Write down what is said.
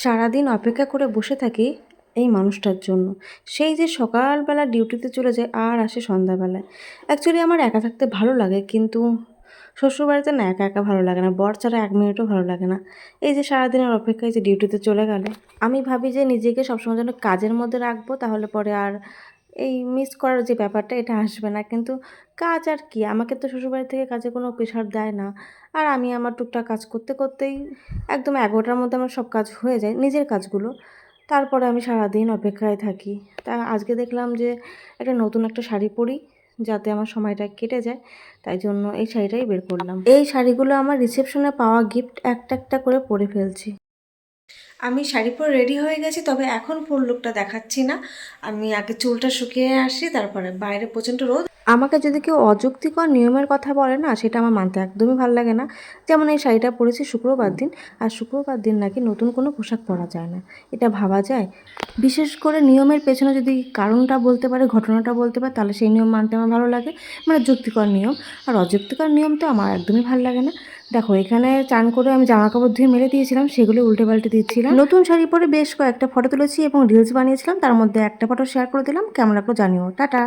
সারাদিন অপেক্ষা করে বসে থাকি এই মানুষটার জন্য। সেই যে সকালবেলা ডিউটিতে চলে যায় আর আসে সন্ধ্যাবেলায়। অ্যাকচুয়ালি আমার একা থাকতে ভালো লাগে, কিন্তু শ্বশুরবাড়িতে না একা একা ভালো লাগে না। বর ছাড়া ১ মিনিটও ভালো লাগে না। এই যে সারাদিনের অপেক্ষায় যে ডিউটিতে চলে গেলে, আমি ভাবি যে নিজেকে সবসময় যেন কাজের মধ্যে রাখবো, তাহলে পরে আর এই মিস করার যে ব্যাপারটা এটা আসবে না। কিন্তু কাজ আর কি, আমাকে তো শ্বশুরবাড়ি থেকে কাজে কোনো প্রেশার দেয় না। আর আমি আমার টুকটাক কাজ করতে করতেই একদম ১১টার মধ্যে আমার সব কাজ হয়ে যায়, নিজের কাজগুলো। তারপরে আমি সারাদিন অপেক্ষায় থাকি। তা আজকে দেখলাম যে নতুন একটা শাড়ি পরি, যাতে আমার সময়টা কেটে যায়। তাই জন্য এই শাড়িটাই বের করলাম। এই শাড়িগুলো আমার রিসেপশনে পাওয়া গিফট, একটা একটা করে পরে ফেলছি। আমি শাড়ি পরে রেডি হয়ে গেছি, তবে এখন ফুল লুকটা দেখাচ্ছি না। আমি আগে চুলটা শুকিয়ে আসি, তারপরে বাইরে প্রচণ্ড রোদ। আমাকে যদি কেউ অযৌক্তিকর নিয়মের কথা বলে না, সেটা আমার মানতে একদমই ভালো লাগে না। যেমন এই শাড়িটা পরেছি শুক্রবার দিন, আর শুক্রবার দিন নাকি নতুন কোনো পোশাক পরা যায় না। এটা ভাবা যায়? বিশেষ করে নিয়মের পেছনে যদি কারণটা বলতে পারে, ঘটনাটা বলতে পারে, তাহলে সেই নিয়ম মানতে আমার ভালো লাগে, মানে যুক্তিকর নিয়ম। আর অযৌক্তিকর নিয়ম তো আমার একদমই ভালো লাগে না। দেখো, এখানে চান করে আমি জামা কাপড় ধুয়ে মেলে দিয়েছিলাম, সেগুলো উল্টে পাল্টে দিচ্ছিলাম। নতুন শাড়ি পরে বেশ কয়েকটা ফটো তুলেছি এবং রিলস বানিয়েছিলাম, তার মধ্যে একটা ফটো শেয়ার করে দিলাম। কেমন লাগলো জানিও। টাটা।